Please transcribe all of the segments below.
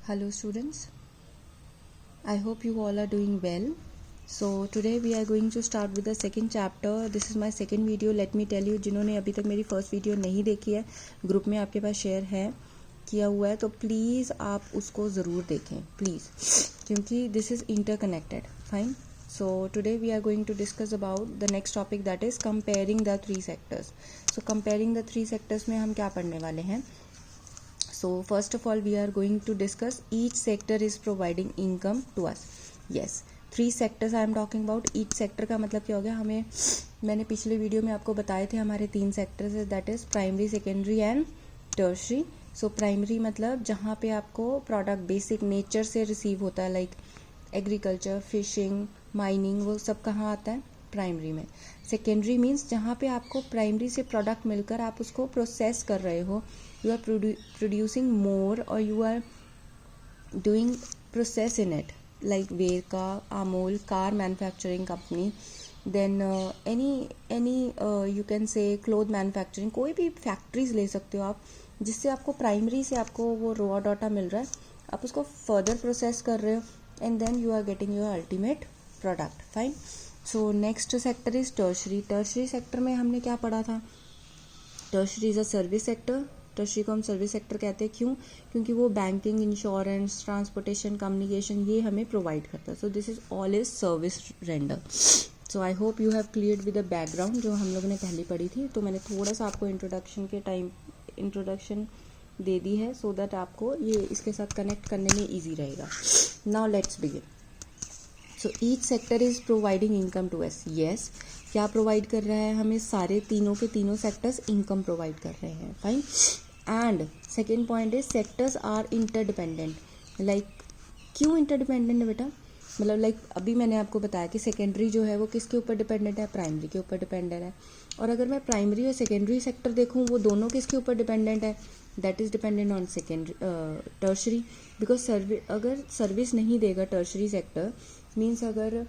Hello students, I hope you all are doing well. So today we are going to start with the second chapter. This is my second video. Let me tell you, जिन्होंने अभी तक मेरी first video नहीं देखी है, group में आपके पास share है किया हुआ है, तो प्लीज़ आप उसको ज़रूर देखें प्लीज़, क्योंकि this is interconnected. Fine. So today we are going to discuss about the next topic, that is comparing the three sectors. So comparing the three sectors में हम क्या पढ़ने वाले हैं? So first of all we are going to discuss each sector is providing income to us. Yes, three sectors I am talking about. Each sector का मतलब क्या हो गया, हमें मैंने पिछले वीडियो में आपको बताए थे हमारे तीन सेक्टर्स है, that is primary, secondary and tertiary. So primary मतलब जहाँ पे आपको प्रोडक्ट बेसिक नेचर से रिसीव होता है, लाइक एग्रीकल्चर, फिशिंग, माइनिंग, वो सब कहाँ आता है? प्राइमरी में. सेकेंडरी मीन्स जहाँ पे आपको प्राइमरी से प्रोडक्ट मिलकर आप उसको प्रोसेस कर रहे हो, you are producing more or you are doing process in it, like Verka, Amul, car manufacturing company, then any you can say cloth manufacturing. कोई भी फैक्ट्रीज ले सकते हो आप, जिससे आपको प्राइमरी से आपको वो रॉ डाटा मिल रहा है, आप उसको फर्दर प्रोसेस कर रहे हो and then you are getting your ultimate product. Fine. So next sector is tertiary. Tertiary sector में हमने क्या पढ़ा था? Tertiary is a service sector. Tertiary को हम सर्विस सेक्टर कहते हैं. क्यों? क्योंकि वो बैंकिंग, इंश्योरेंस, ट्रांसपोर्टेशन, कम्युनिकेशन ये हमें प्रोवाइड करता है. So this is all is service render. So I hope you have clear with the background जो हम लोगों ने पहले पढ़ी थी. तो मैंने थोड़ा सा आपको इंट्रोडक्शन के टाइम इंट्रोडक्शन दे दी है, सो दैट आपको ये इसके साथ कनेक्ट करने में ईजी रहेगा. Now let's begin. So each sector is providing income to us. Yes, क्या प्रोवाइड कर रहा है हमें? सारे तीनों के तीनों सेक्टर्स इनकम प्रोवाइड कर रहे हैं. Fine. And second point is sectors are interdependent. Like क्यों इंटरडिपेंडेंट है बेटा? मतलब लाइक अभी मैंने आपको बताया कि सेकेंडरी जो है वो किसके ऊपर डिपेंडेंट है? प्राइमरी के ऊपर डिपेंडेंट है. और अगर मैं प्राइमरी और सेकेंडरी सेक्टर देखूँ, वो दोनों किसके ऊपर डिपेंडेंट है? That is dependent on secondary tertiary. Because अगर सर्विस नहीं देगा टर्शरी सेक्टर, मीन्स अगर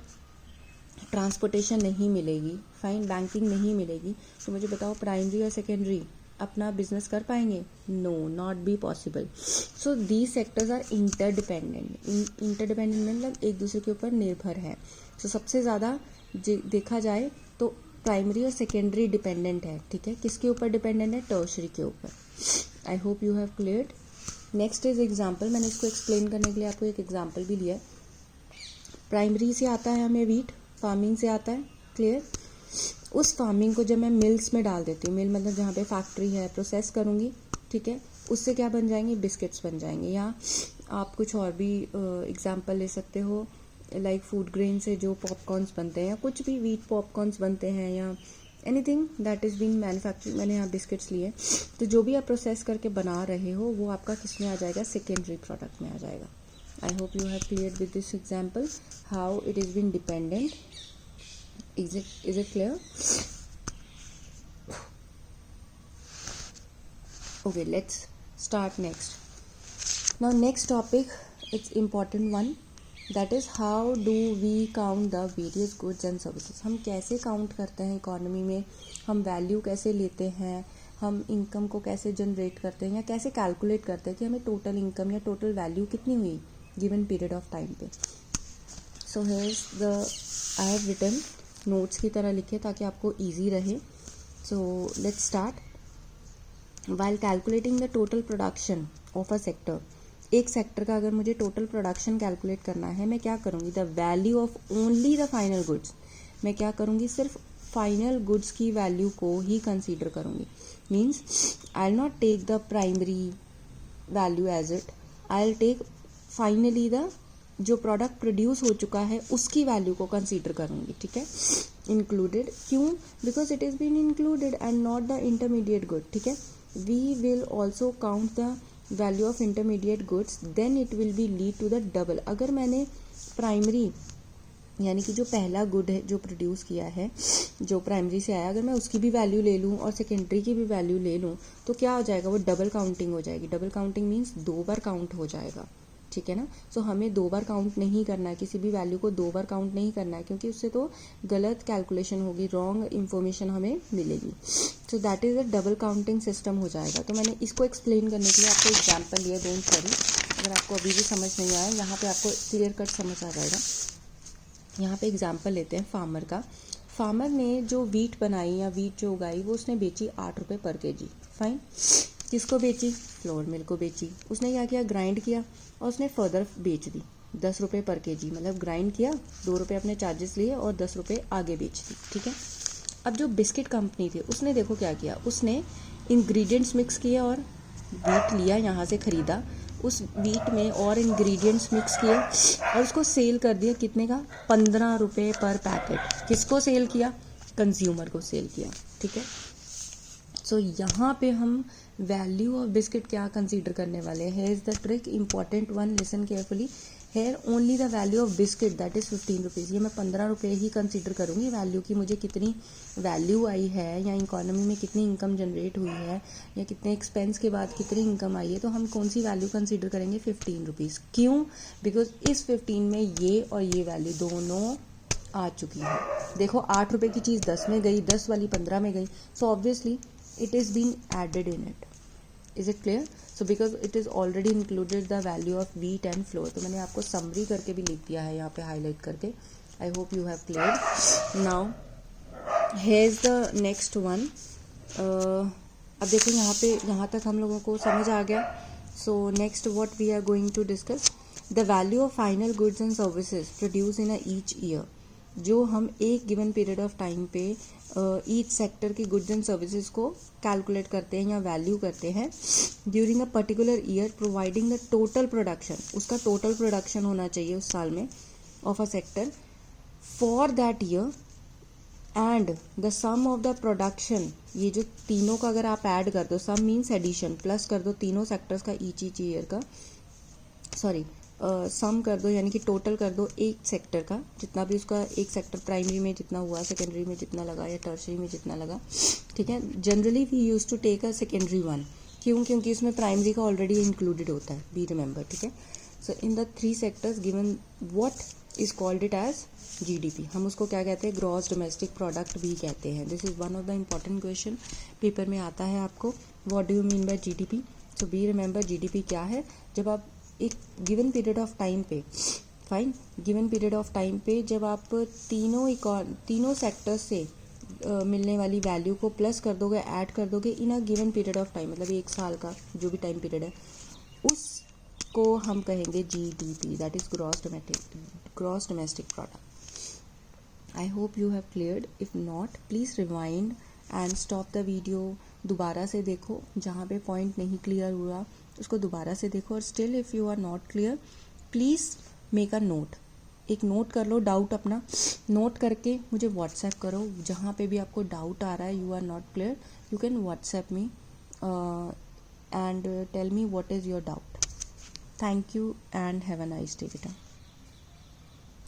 ट्रांसपोर्टेशन नहीं मिलेगी, फाइन, बैंकिंग नहीं मिलेगी, तो मुझे बताओ प्राइमरी और सेकेंडरी अपना बिजनेस कर पाएंगे? No, not be possible. So these sectors are interdependent. Interdependent मतलब एक दूसरे के ऊपर निर्भर है. सो सबसे ज़्यादा देखा जाए तो प्राइमरी और सेकेंडरी डिपेंडेंट है. ठीक है, किसके ऊपर डिपेंडेंट है? टर्शरी के ऊपर. I hope you have cleared. Next is example. मैंने इसको एक्सप्लेन करने के लिए आपको एक एग्जाम्पल भी लिया है. प्राइमरी से आता है हमें वीट, फार्मिंग से आता है. क्लियर? उस फार्मिंग को जब मैं मिल्स में डाल देती हूँ, मिल मतलब जहाँ पे फैक्ट्री है, प्रोसेस करूँगी, ठीक है, उससे क्या बन जाएंगे? बिस्किट्स बन जाएंगे. या आप कुछ और भी एग्जांपल ले सकते हो, लाइक फूड ग्रेन से जो पॉपकॉर्न्स बनते हैं, या कुछ भी वीट पॉपकॉर्न्स बनते हैं, या anything that is being manufacture. मैंने यहाँ बिस्किट्स लिए. तो जो भी आप प्रोसेस करके बना रहे हो वो आपका किस में आ जाएगा? सेकेंडरी प्रोडक्ट में आ जाएगा. I hope you have cleared with this example how it is been dependent. Is it clear? Okay, let's start next. Now next topic, it's important one, that is how do we count the various goods and services. हम कैसे count करते हैं economy में, हम value कैसे लेते हैं, हम इनकम को कैसे जनरेट करते हैं, या कैसे कैलकुलेट करते हैं कि हमें टोटल इनकम या टोटल वैल्यू कितनी हुई गिवन पीरियड ऑफ टाइम पे. So here's the I have written, notes की तरह लिखे ताकि आपको ईजी रहे. So let's start. While calculating the total production of a sector, एक सेक्टर का अगर मुझे टोटल प्रोडक्शन कैलकुलेट करना है, मैं क्या करूँगी? The value of only the final goods. मैं क्या करूँगी? सिर्फ फाइनल गुड्स की वैल्यू को ही कंसीडर करूँगी. Means I will not take the primary value as it, I will take finally the जो प्रोडक्ट प्रोड्यूस हो चुका है उसकी वैल्यू को कंसीडर करूँगी. ठीक है, इंक्लूडेड. क्यों? Because it is been included and not the intermediate good. ठीक है, we will also count the value of intermediate goods, then it will be lead to the double. अगर मैंने प्राइमरी यानी कि जो पहला गुड है जो प्रोड्यूस किया है, जो प्राइमरी से आया, अगर मैं उसकी भी वैल्यू ले लूँ और सेकेंडरी की भी वैल्यू ले लूँ, तो क्या हो जाएगा? वो डबल काउंटिंग हो जाएगी. डबल काउंटिंग मीन्स दो बार काउंट हो जाएगा. ठीक है ना? सो हमें दो बार काउंट नहीं करना है, किसी भी वैल्यू को दो बार काउंट नहीं करना है, क्योंकि उससे तो गलत कैलकुलेशन होगी, रॉन्ग इन्फॉर्मेशन हमें मिलेगी. So that is a double counting system हो जाएगा. तो मैंने इसको एक्सप्लेन करने के लिए आपको एग्जाम्पल लिया, डोंट वरी. अगर आपको अभी भी समझ नहीं आया, यहाँ पे आपको क्लियर कट समझ आ जाएगा। यहाँ पे एग्जांपल लेते हैं फार्मर का। फार्मर ने जो वीट बनाई या वीट जो उगाई वो उसने बेची 8 रुपये पर केजी। फाइन। किसको बेची? फ्लोर मिल को बेची। उसने क्या किया? ग्राइंड किया और उसने फर्दर बेच दी 10 रुपये पर केजी। मतलब ग्राइंड किया, 2 रुपये अपने चार्जेस लिए और 10 रुपये आगे बेच दी। ठीक है। अब जो बिस्किट कंपनी थी उसने देखो क्या किया, उसने इंग्रेडिएंट्स मिक्स किए और वीट लिया, यहाँ से ख़रीदा, उस वीट में और इंग्रेडिएंट्स मिक्स किए और उसको सेल कर दिया। कितने का? 15 रुपये पर पैकेट। किसको सेल किया? कंज्यूमर को सेल किया। ठीक है। सो यहाँ पे हम वैल्यू ऑफ बिस्किट क्या कंसीडर करने वाले हैं? Here is the trick, important one, listen carefully. Here only the value of biscuit that is 15 rupees. ये मैं 15 रुपये ही कंसीडर करूँगी वैल्यू की, मुझे कितनी वैल्यू आई है या इकोनॉमी में कितनी इनकम जनरेट हुई है या कितने एक्सपेंस के बाद कितनी इनकम आई है, तो हम कौन सी वैल्यू कंसीडर करेंगे? 15 रुपीज़। क्यों? बिकॉज इस 15 में ये और ये वैल्यू दोनों आ चुकी है। देखो 8 रुपये की चीज़ 10 में गई, 10 वाली 15 में गई, so obviously it is being added in it. Is it clear? So because it is already included the value of wheat and flour. तो मैंने आपको summary करके भी लिख दिया है यहाँ पे highlight करके. I hope you have cleared. Now here's the next one. अब देखो यहाँ पे, यहाँ तक हम लोगों को समझ आ गया. So next what we are going to discuss, the value of final goods and services produced in a each year. जो हम एक गिवन पीरियड ऑफ टाइम पे ईच सेक्टर की गुड्स एंड सर्विसेज को कैलकुलेट करते हैं या वैल्यू करते हैं during a particular year, providing the total production, उसका टोटल प्रोडक्शन होना चाहिए उस साल में of a sector for that year, and the sum of the production, ये जो तीनों का अगर आप ऐड कर दो, सम मीन्स एडिशन, प्लस कर दो तीनों सेक्टर्स का ईच ईयर का, सॉरी सम कर दो यानी कि टोटल कर दो एक सेक्टर का, जितना भी उसका एक सेक्टर प्राइमरी में जितना हुआ, सेकेंडरी में जितना लगा या टर्शरी में जितना लगा. ठीक है. Generally we use to take a secondary one. क्यों? क्योंकि इसमें प्राइमरी का ऑलरेडी इंक्लूडेड होता है. Be remember. ठीक है. So in the 3 sectors given what is called it as GDP. हम उसको क्या कहते हैं? ग्रॉस डोमेस्टिक प्रोडक्ट भी कहते हैं. This is one of the important question paper में आता है आपको. What do you mean by GDP? So be remember GDP क्या है? जब आप एक गिवन पीरियड ऑफ टाइम पे, fine, given period of time पे जब आप तीनों सेक्टर से मिलने वाली वैल्यू को प्लस कर दोगे, ऐड कर दोगे in a given period of time, मतलब एक साल का जो भी टाइम पीरियड है, उसको हम कहेंगे GDP, that is gross domestic product. I hope you have cleared. If not please rewind and stop the video. दोबारा से देखो, जहाँ पे पॉइंट नहीं क्लियर हुआ उसको दोबारा से देखो. और still if you are not clear please make a note. एक नोट कर लो डाउट अपना, नोट करके मुझे व्हाट्सएप करो. जहाँ पे भी आपको डाउट आ रहा है, you are not clear, you can WhatsApp me and tell me what is your doubt. Thank you and have a nice day बेटा.